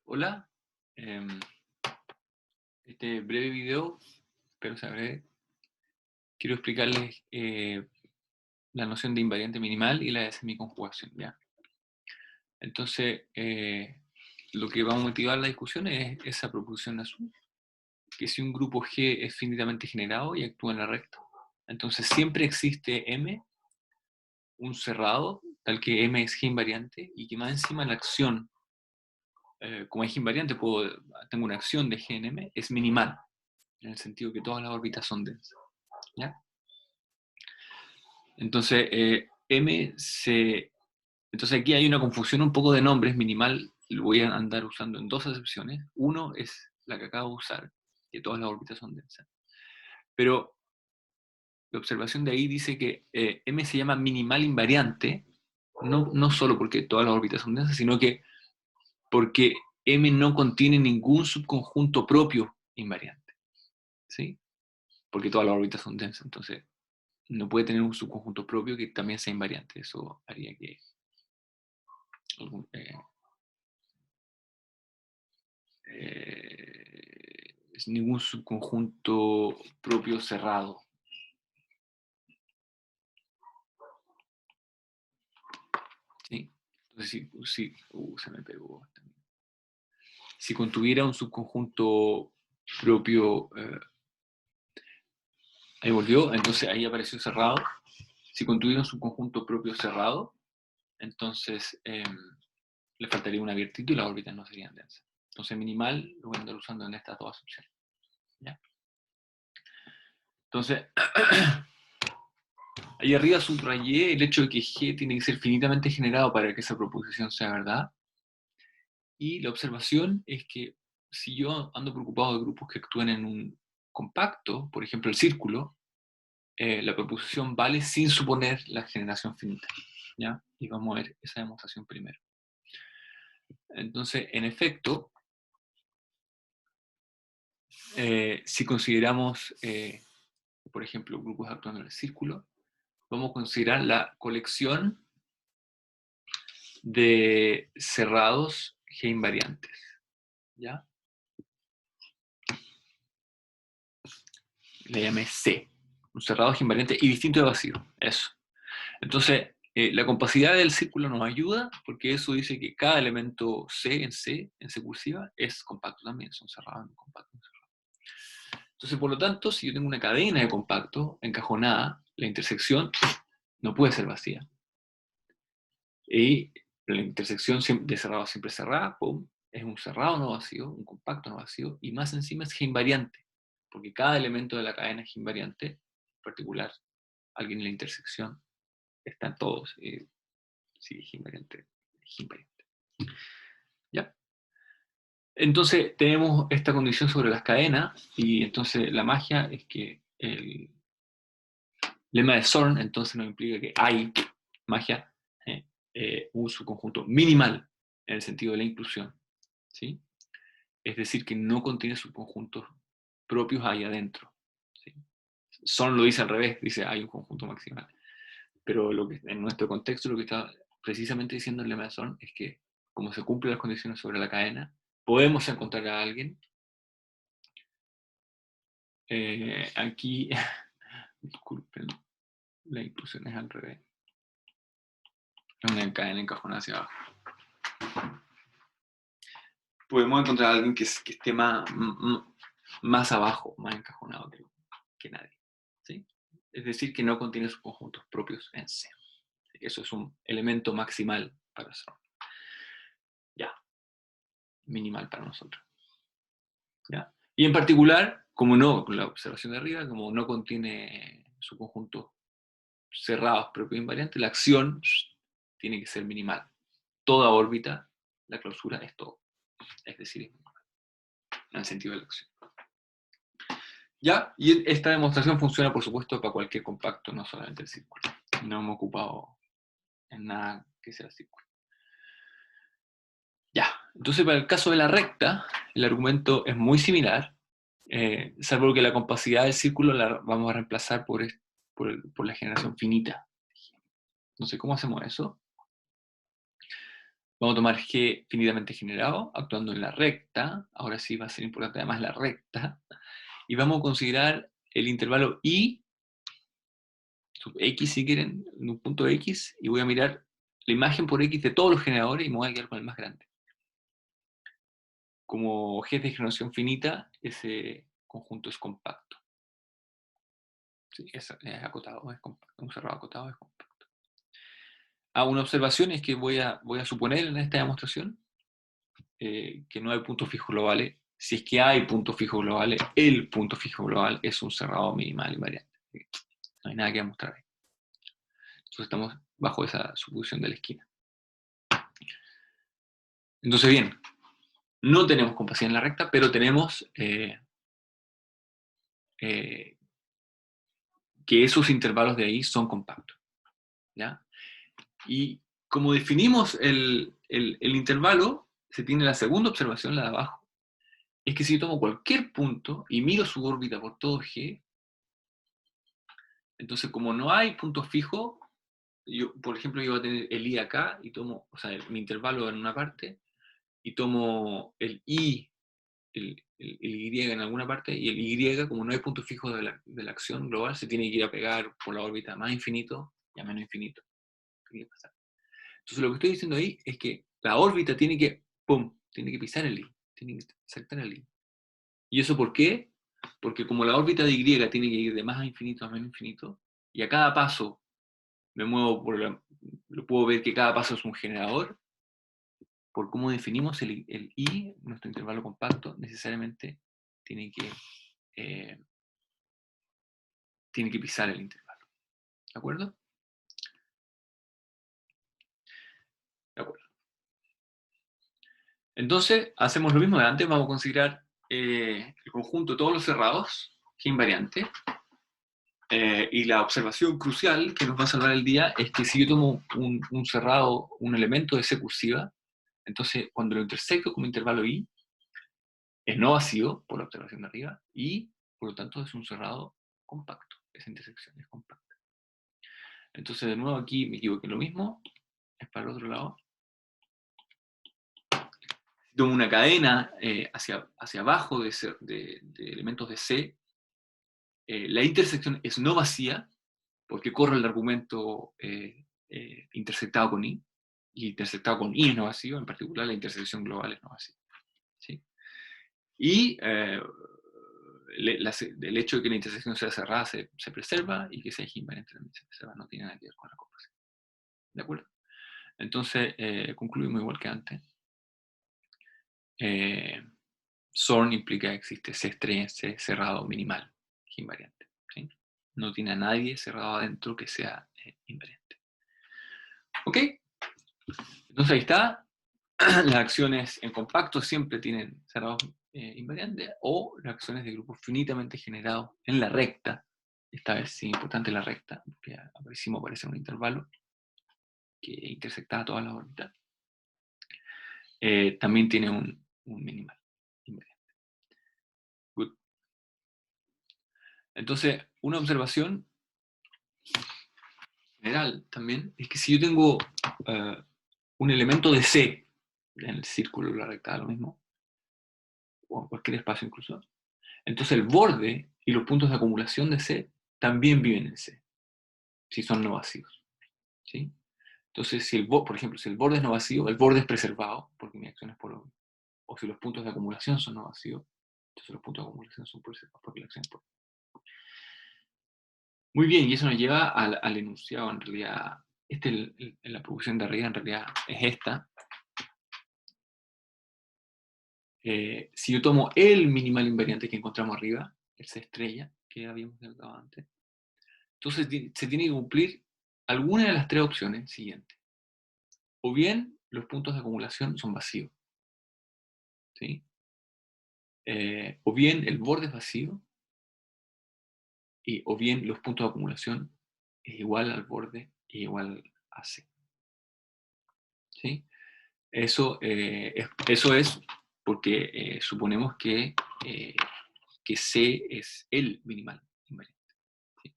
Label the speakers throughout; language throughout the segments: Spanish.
Speaker 1: Hola, em, este breve video, espero sea breve, quiero explicarles la noción de invariante minimal y la de semiconjugación, ¿ya? Entonces, lo que va a motivar la discusión es esa proposición azul, que si un grupo G es finitamente generado y actúa en la recta, entonces siempre existe M, un cerrado, tal que M es G invariante, y que más encima la acción, como es invariante, tengo una acción de G en M, es minimal, en el sentido que todas las órbitas son densas, ¿ya? Entonces, entonces aquí hay una confusión un poco de nombres minimal, lo voy a andar usando en dos acepciones. Uno es la que acabo de usar, que todas las órbitas son densas. Pero la observación de ahí dice que M se llama minimal invariante, no solo porque todas las órbitas son densas, sino que porque M no contiene ningún subconjunto propio invariante, ¿sí? Porque todas las órbitas son densas, entonces no puede tener un subconjunto propio que también sea invariante. Eso haría que es ningún subconjunto propio cerrado. ¿Sí? Entonces, se me pegó también. Si contuviera un subconjunto propio, ahí volvió, entonces ahí apareció cerrado. Si contuviera un subconjunto propio cerrado, entonces le faltaría un abiertito y las órbitas no serían densas. Entonces minimal lo voy a andar usando en estas dos opciones. ¿Ya? Entonces, ahí arriba subrayé el hecho de que G tiene que ser finitamente generado para que esa proposición sea verdad. Y la observación es que si yo ando preocupado de grupos que actúan en un compacto, por ejemplo el círculo, la proposición vale sin suponer la generación finita, ¿ya? Y vamos a ver esa demostración primero. Entonces, en efecto, si consideramos, por ejemplo, grupos actuando en el círculo, vamos a considerar la colección de cerrados G invariantes, ¿ya? Le llamé C, un cerrado G invariante y distinto de vacío, eso. Entonces, la compacidad del círculo nos ayuda porque eso dice que cada elemento C, en C cursiva, es compacto también, son cerrados en compacto. Entonces, por lo tanto, si yo tengo una cadena de compacto encajonada, la intersección no puede ser vacía. Y la intersección de cerrado siempre cerrada, ¡pum!, es un cerrado no vacío, un compacto no vacío, y más encima es G invariante, porque cada elemento de la cadena es G invariante, en particular, alguien en la intersección, están todos. Sí, G invariante, G invariante. ¿Ya? Entonces tenemos esta condición sobre las cadenas, y entonces la magia es que el lema de Zorn entonces nos implica que hay magia, un subconjunto minimal en el sentido de la inclusión, ¿sí? Es decir, que no contiene subconjuntos propios ahí adentro, ¿sí? Zorn lo dice al revés, dice hay un conjunto maximal. Pero en nuestro contexto lo que está precisamente diciendo el lema de Zorn es que como se cumplen las condiciones sobre la cadena, podemos encontrar a alguien. Aquí, disculpen, la inclusión es al revés. Es una cadena encajonada hacia abajo. Podemos encontrar a alguien que esté más abajo, más encajonado que nadie, ¿sí? Es decir, que no contiene sus conjuntos propios en C. Eso es un elemento maximal para Zorn. Ya, minimal para nosotros. ¿Ya? Y en particular, como no, con la observación de arriba, como no contiene subconjuntos cerrados propios invariantes, la acción tiene que ser minimal. Toda órbita, la clausura es todo. Es decir, es minimal, en el sentido de la acción. ¿Ya? Y esta demostración funciona, por supuesto, para cualquier compacto, no solamente el círculo. No hemos ocupado en nada que sea círculo. Ya, entonces para el caso de la recta, el argumento es muy similar, salvo que la compacidad del círculo la vamos a reemplazar por la generación finita. Entonces, ¿cómo hacemos eso? Vamos a tomar G finitamente generado, actuando en la recta. Ahora sí va a ser importante además la recta. Y vamos a considerar el intervalo I, sub X si quieren, en un punto X, y voy a mirar la imagen por X de todos los generadores y me voy a quedar con el más grande. Como G es de generación finita, ese conjunto es compacto. Sí, es acotado, es compacto. Un cerrado acotado es compacto. Una observación es que voy a suponer en esta demostración que no hay puntos fijos globales. Si es que hay puntos fijos globales, el punto fijo global es un cerrado minimal invariante. No hay nada que demostrar ahí. Entonces estamos bajo esa suposición de la esquina. Entonces, bien, no tenemos compacidad en la recta, pero tenemos que esos intervalos de ahí son compactos. ¿Ya? Y como definimos el intervalo, se tiene la segunda observación, la de abajo, es que si yo tomo cualquier punto y mido su órbita por todo G, entonces como no hay punto fijo, yo, por ejemplo, yo voy a tener el I acá y tomo, o sea, mi intervalo en una parte, y tomo el I, el Y en alguna parte, y el Y, como no hay punto fijo de la acción global, se tiene que ir a pegar por la órbita más infinito y a menos infinito. Tiene que pasar. Entonces lo que estoy diciendo ahí es que la órbita tiene que, ¡pum!, tiene que pisar el I, tiene que saltar el I. ¿Y eso por qué? Porque como la órbita de Y tiene que ir de más a infinito a menos infinito, y a cada paso me muevo lo puedo ver que cada paso es un generador, por cómo definimos el I, nuestro intervalo compacto, necesariamente tiene que, eh, tiene que pisar el intervalo. ¿De acuerdo? De acuerdo. Entonces, hacemos lo mismo de antes, vamos a considerar el conjunto de todos los cerrados, G invariante, y la observación crucial que nos va a salvar el día es que si yo tomo un cerrado, un elemento de C cursiva, entonces cuando lo intersecto como intervalo I, es no vacío, por la observación de arriba, y por lo tanto es un cerrado compacto, esa intersección es compacta. Entonces de nuevo aquí me equivoqué, lo mismo, es para el otro lado. Si tomo una cadena hacia abajo de elementos de C, la intersección es no vacía, porque corre el argumento intersectado con I, y intersectado con I es no vacío, en particular la intersección global es no vacía. ¿Sí? Y el hecho de que la intersección sea cerrada se preserva, y que sea invariante también se preserva, no tiene nada que ver con la compacidad. ¿De acuerdo? Entonces, concluimos igual que antes. Zorn implica que existe C estrella en C cerrado minimal, invariante. ¿Sí? No tiene a nadie cerrado adentro que sea invariante. ¿Ok? Entonces ahí está. Las acciones en compacto siempre tienen cerrados invariantes, o las acciones de grupos finitamente generados en la recta. Esta vez sí, importante la recta, porque aparece un intervalo que intersecta todas las órbitas. También tiene un minimal invariante. Good. Entonces, una observación general también es que si yo tengo un elemento de C en el círculo, la recta, lo mismo, o en cualquier espacio incluso, entonces el borde y los puntos de acumulación de C también viven en C, si son no vacíos. ¿Sí? Entonces, por ejemplo, si el borde es no vacío, el borde es preservado, porque mi acción es por orden. O si los puntos de acumulación son no vacíos, entonces los puntos de acumulación son preservados, porque la acción es por orden. Muy bien, y eso nos lleva al enunciado, en realidad. La producción de arriba en realidad es esta. Si yo tomo el minimal invariante que encontramos arriba, el C estrella, que habíamos calculado antes, entonces se tiene que cumplir alguna de las tres opciones siguientes. O bien los puntos de acumulación son vacíos, ¿sí? O bien el borde es vacío, o bien los puntos de acumulación es igual al borde e igual a C. ¿Sí? Eso es porque suponemos que C es el minimal invariante. ¿Sí?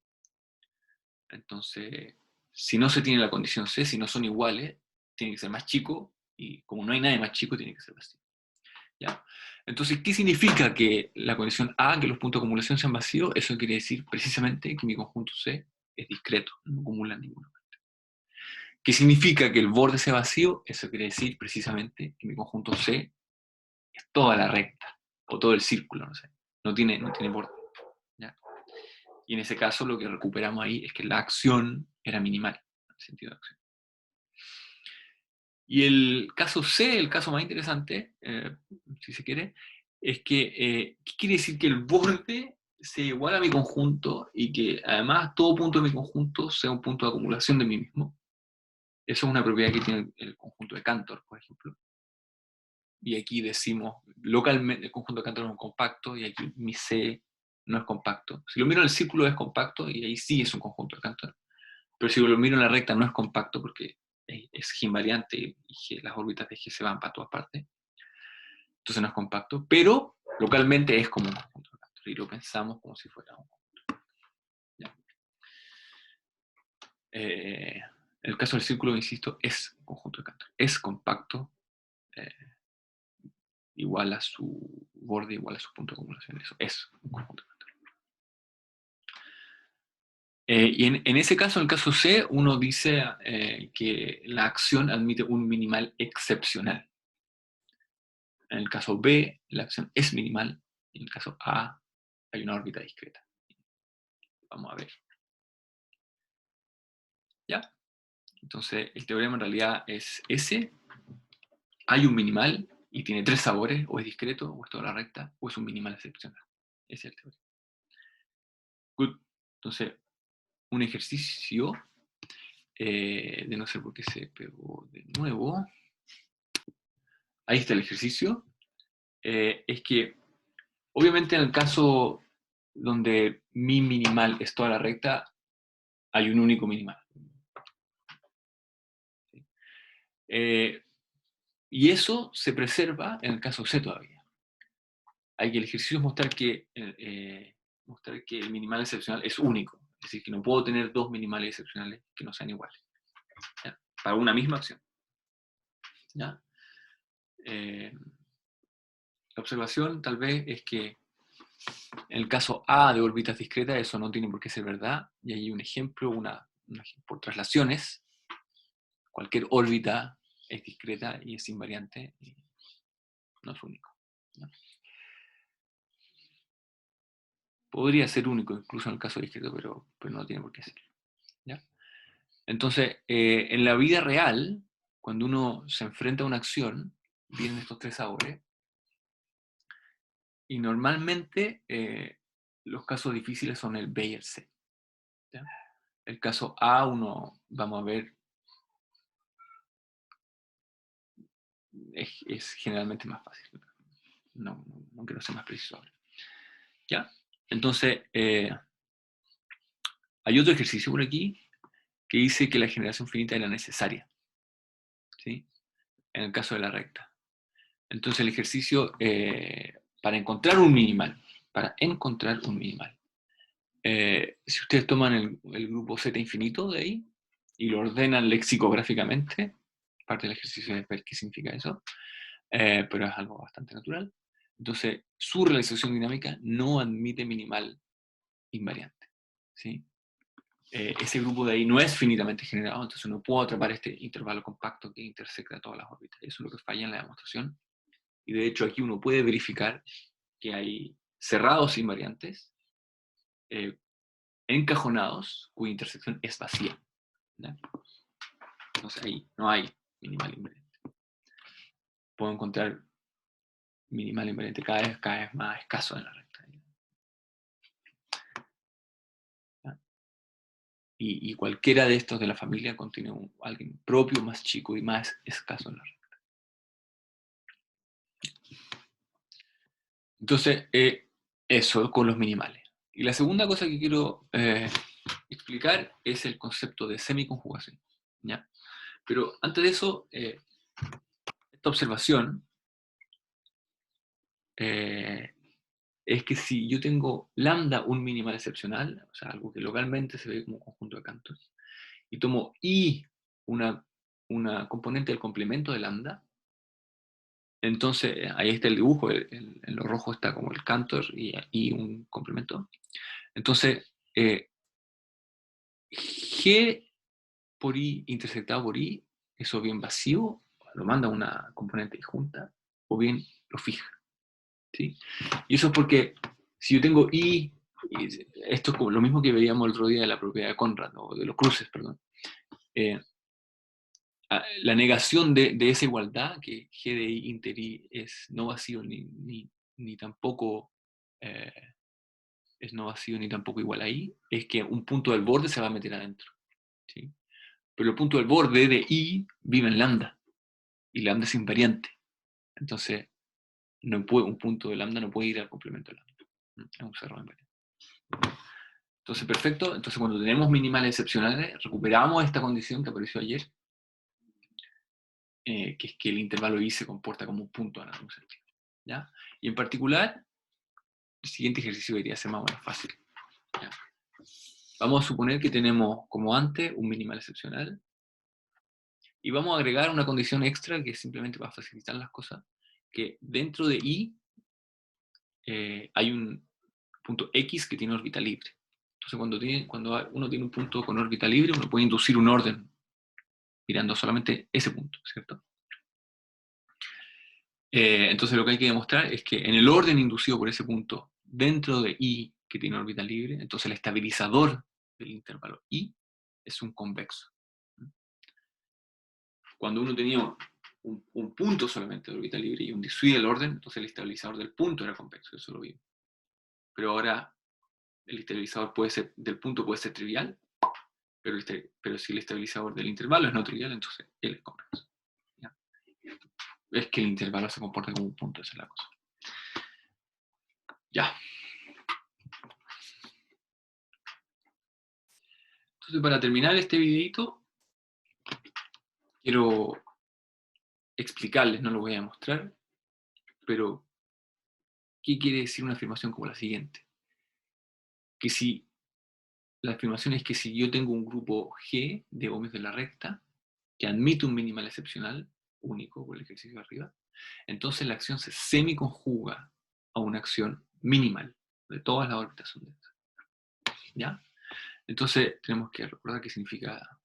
Speaker 1: Entonces, si no se tiene la condición C, si no son iguales, tiene que ser más chico Y como no hay nadie más chico, tiene que ser vacío. ¿Ya? Entonces, ¿qué significa que la condición A, que los puntos de acumulación sean vacíos? Eso quiere decir precisamente que mi conjunto C es discreto, no acumula ninguno. ¿Qué significa que el borde sea vacío? Eso quiere decir precisamente que mi conjunto C es toda la recta, o todo el círculo, no sé. No tiene borde. ¿Ya? Y en ese caso lo que recuperamos ahí es que la acción era minimal, en el sentido de acción. Y el caso C, el caso más interesante, si se quiere, es que, ¿qué quiere decir? Que el borde sea igual a mi conjunto y que además todo punto de mi conjunto sea un punto de acumulación de mí mismo. Eso es una propiedad que tiene el conjunto de Cantor, por ejemplo. Y aquí decimos, localmente el conjunto de Cantor es un compacto, y aquí mi C no es compacto. Si lo miro en el círculo es compacto, y ahí sí es un conjunto de Cantor. Pero si lo miro en la recta no es compacto, porque es invariante y las órbitas de G se van para todas partes. Entonces no es compacto, pero localmente es como un conjunto de Cantor, y lo pensamos como si fuera un conjunto. ¿Ya? El caso del círculo, insisto, es un conjunto de Cantor. Es compacto, igual a su borde, igual a su punto de acumulación. Eso es un conjunto de Cantor. Y en ese caso, en el caso C, uno dice que la acción admite un minimal excepcional. En el caso B, la acción es minimal. Y en el caso A, hay una órbita discreta. Vamos a ver. ¿Ya? Entonces, el teorema en realidad es ese. Hay un minimal y tiene tres sabores, o es discreto, o es toda la recta, o es un minimal excepcional. Ese es el teorema. Good. Entonces, un ejercicio, de no sé por qué se pegó de nuevo. Ahí está el ejercicio. Es que, obviamente en el caso donde mi minimal es toda la recta, hay un único minimal. ¿Sí? Y eso se preserva en el caso C todavía. Hay que el ejercicio es mostrar que el minimal excepcional es único. Es decir, que no puedo tener dos minimales excepcionales que no sean iguales. ¿Ya? Para una misma acción. ¿Ya? La observación tal vez es que en el caso A de órbitas discretas eso no tiene por qué ser verdad. Y hay un ejemplo, por traslaciones. Cualquier órbita es discreta y es invariante y no es único. ¿No? Podría ser único incluso en el caso discreto, pero no tiene por qué ser. ¿Ya? Entonces, en la vida real, cuando uno se enfrenta a una acción, vienen estos tres sabores, y normalmente los casos difíciles son el B y el C. ¿Ya? El caso A, uno, vamos a ver, es generalmente más fácil. No quiero ser más preciso ahora. ¿Ya? Entonces, hay otro ejercicio por aquí que dice que la generación finita era necesaria, ¿sí? En el caso de la recta. Entonces el ejercicio, para encontrar un minimal, si ustedes toman el grupo Z infinito de ahí y lo ordenan lexicográficamente, parte del ejercicio es ver qué significa eso, pero es algo bastante natural. Entonces, su realización dinámica no admite minimal invariante, ¿sí? Ese grupo de ahí no es finitamente generado, entonces no puedo atrapar este intervalo compacto que intersecta todas las órbitas. Eso es lo que falla en la demostración. Y de hecho aquí uno puede verificar que hay cerrados invariantes encajonados cuya intersección es vacía. ¿Ya? Entonces ahí no hay minimal invariante. Puedo encontrar minimal invariante cada vez más escaso en la recta. ¿Ya? Y cualquiera de estos de la familia contiene alguien propio más chico y más escaso en la recta. Entonces, eso con los minimales. Y la segunda cosa que quiero explicar es el concepto de semiconjugación. ¿Ya? Pero antes de eso, esta observación es que si yo tengo lambda un minimal excepcional, o sea, algo que localmente se ve como un conjunto de cantos, y tomo i una componente del complemento de lambda, Entonces, ahí está el dibujo, en lo rojo está como el Cantor y un complemento. Entonces, G por I intersectado por I, eso bien vacío, lo manda a una componente junta, o bien lo fija. ¿Sí? Y eso es porque si yo tengo I, esto es como lo mismo que veíamos el otro día de la propiedad de Conrad, o de los cruces, perdón. La negación de esa igualdad, que G de I inter I es no vacío ni tampoco eh, es no vacío ni tampoco igual a I, es que un punto del borde se va a meter adentro. ¿Sí? Pero el punto del borde de I vive en lambda, y lambda es invariante. Entonces, un punto de lambda no puede ir al complemento de lambda. Es un cerro invariante. Entonces, perfecto. Entonces, cuando tenemos minimales excepcionales, recuperamos esta condición que apareció ayer, que es que el intervalo I se comporta como un punto en algún sentido. ¿Ya? Y en particular, el siguiente ejercicio debería ser más o menos fácil. ¿Ya? Vamos a suponer que tenemos, como antes, un minimal excepcional, y vamos a agregar una condición extra que es simplemente para facilitar las cosas, que dentro de I hay un punto X que tiene órbita libre. Entonces, cuando uno tiene un punto con órbita libre, uno puede inducir un orden mirando solamente ese punto, ¿cierto? Entonces, lo que hay que demostrar es que en el orden inducido por ese punto, dentro de I que tiene órbita libre, entonces el estabilizador del intervalo I es un convexo. Cuando uno tenía un punto solamente de órbita libre y un disuye el orden, entonces el estabilizador del punto era convexo, eso lo vimos. Pero ahora el estabilizador del punto puede ser trivial, pero si el estabilizador del intervalo es no trivial, entonces él es convexo. ¿Ya? Es que el intervalo se comporta como un punto, esa es la cosa. Ya. Entonces, para terminar este videito, quiero explicarles, no lo voy a mostrar, pero ¿qué quiere decir una afirmación como la siguiente? Que si la afirmación es que si yo tengo un grupo G de ohmios de la recta, que admite un minimal excepcional, único por el ejercicio de arriba, entonces la acción se semiconjuga a una acción minimal de todas las órbitas son densas. ¿Ya? Entonces tenemos que recordar qué significa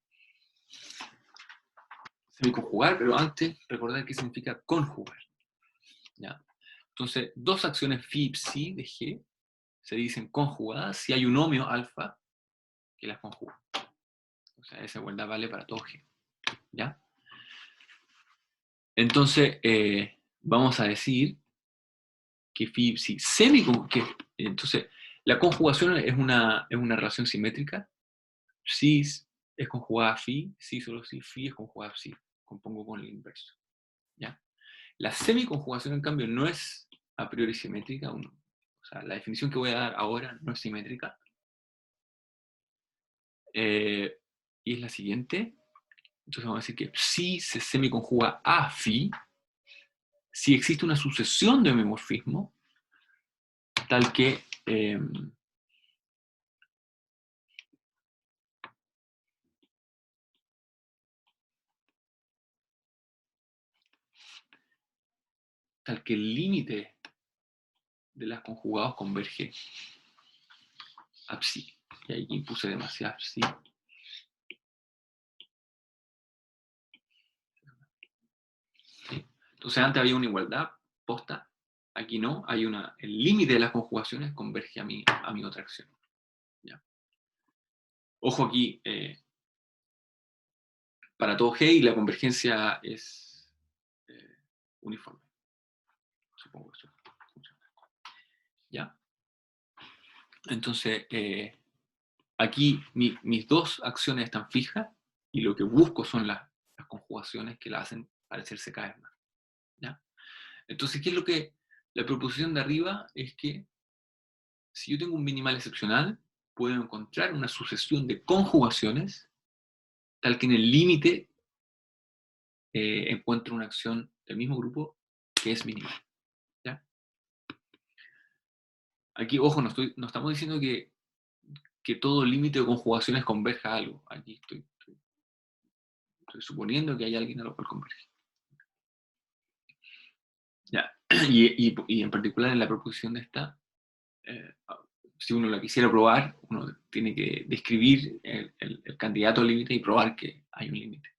Speaker 1: semiconjugar, pero antes recordar qué significa conjugar. ¿Ya? Entonces, dos acciones phi y psi de G se dicen conjugadas si hay un ohmio alfa que las conjuga. O sea, esa igualdad vale para todo G. ¿Ya? Entonces, vamos a decir que phi psi semiconjuga. Entonces, la conjugación es una relación simétrica. Psi es conjugada a phi, psi solo si, phi es conjugada a psi. Compongo con el inverso. ¿Ya? La semiconjugación, en cambio, no es a priori simétrica. O sea, la definición que voy a dar ahora no es simétrica. Y es la siguiente. Entonces vamos a decir que psi se semiconjuga a phi si existe una sucesión de homeomorfismo tal que el límite de las conjugados converge a psi. Y ahí puse demasiado psi. ¿Sí? Entonces antes había una igualdad posta, aquí no, hay el límite de las conjugaciones converge a mi otra acción. ¿Ya? Ojo aquí, para todo G y la convergencia es uniforme. Supongo que eso funciona. ¿Ya? Entonces, aquí mis dos acciones están fijas y lo que busco son las conjugaciones que la hacen parecerse cada vez más. ¿Ya? Entonces, ¿qué es lo que la proposición de arriba? Es que si yo tengo un minimal excepcional, puedo encontrar una sucesión de conjugaciones tal que en el límite encuentro una acción del mismo grupo que es minimal. ¿Ya? Aquí, ojo, no estamos diciendo que todo límite de conjugaciones converja a algo. Aquí estoy suponiendo que hay alguien a lo cual converge. Ya. Y en particular en la proposición de esta, si uno la quisiera probar, uno tiene que describir el candidato al límite y probar que hay un límite.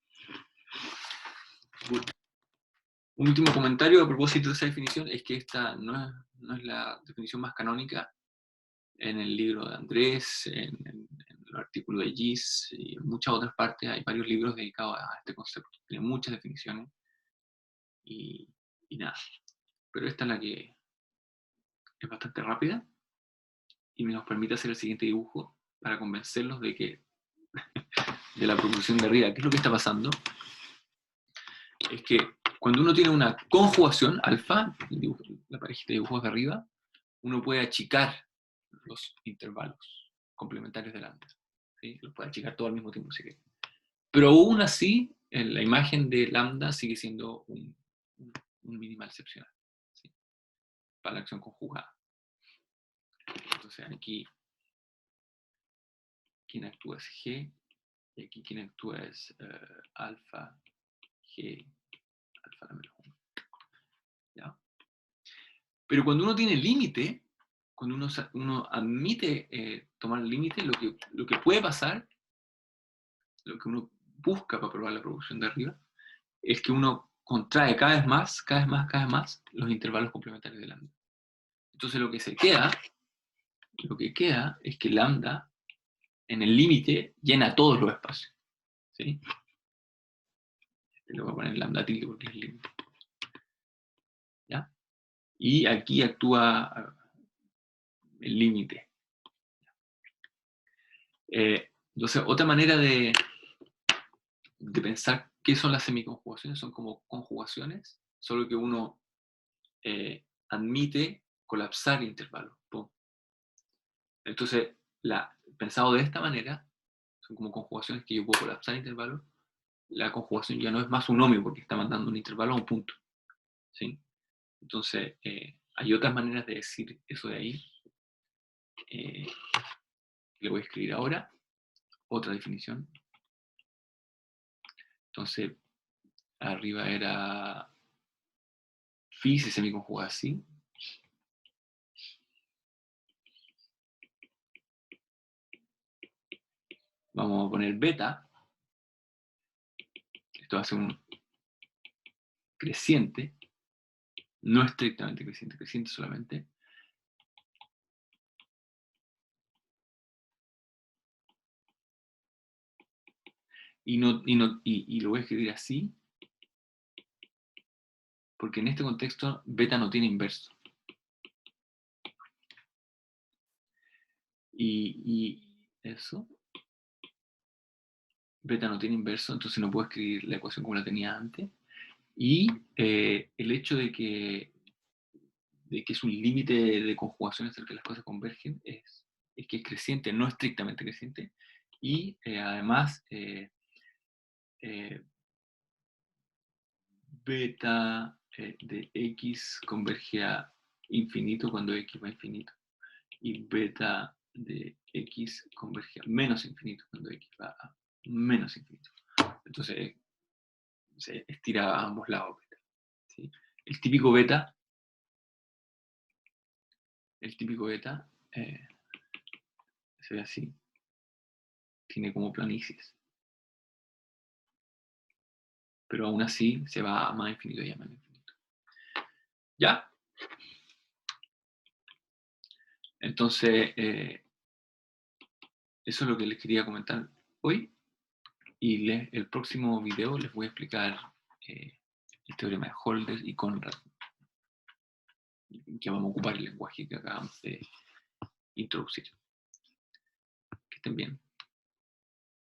Speaker 1: Un último comentario a propósito de esa definición es que esta no es la definición más canónica. En el libro de Andrés, en el artículo de Gis y en muchas otras partes hay varios libros dedicados a este concepto. Tiene muchas definiciones y nada. Pero esta es la que es bastante rápida y nos permite hacer el siguiente dibujo para convencerlos de que de la proposición de arriba. ¿Qué es lo que está pasando? Es que cuando uno tiene una conjugación alfa, la parejita de dibujos de arriba, uno puede achicar los intervalos complementarios de lambda. ¿Sí? Los puede achicar todo al mismo tiempo si quiere. Pero aún así, la imagen de lambda sigue siendo un minimal excepcional, ¿sí? Para la acción conjugada. Entonces aquí quien actúa es G, y aquí quien actúa es alfa, G, alfa la menos 1. ¿Ya? Pero cuando uno tiene límite, cuando uno admite tomar el límite, lo que puede pasar, lo que uno busca para probar la proposición de arriba, es que uno contrae cada vez más, cada vez más, cada vez más los intervalos complementarios de lambda. Entonces lo que queda es que lambda en el límite llena todos los espacios. ¿Sí? Le voy a poner lambda tilde porque es el límite. ¿Ya? Y aquí actúa el límite. Entonces, otra manera de pensar qué son las semiconjugaciones son como conjugaciones, solo que uno admite colapsar intervalos. ¡Pum! Entonces, pensado de esta manera, son como conjugaciones que yo puedo colapsar intervalos. La conjugación ya no es más un nomio porque está mandando un intervalo a un punto. ¿Sí? Entonces, hay otras maneras de decir eso de ahí. Le voy a escribir ahora otra definición. Entonces, arriba era phi se semiconjuga así. Vamos a poner beta. Esto va a ser un creciente, no estrictamente creciente, creciente solamente. Y lo voy a escribir así, porque en este contexto beta no tiene inverso. Y eso, beta no tiene inverso, entonces no puedo escribir la ecuación como la tenía antes. Y el hecho de que es un límite de conjugaciones en el que las cosas convergen es que es creciente, no estrictamente creciente. Y además, beta de x converge a infinito cuando x va a infinito. Y beta de x converge a menos infinito cuando x va a menos infinito. Entonces se estira a ambos lados. ¿Sí? El típico beta se ve así, tiene como planicies. Pero aún así se va a más infinito y a menos infinito. ¿Ya? Entonces, eso es lo que les quería comentar hoy. Y el próximo video les voy a explicar el teorema de Holder y Conrad, que vamos a ocupar el lenguaje que acabamos de introducir. Que estén bien.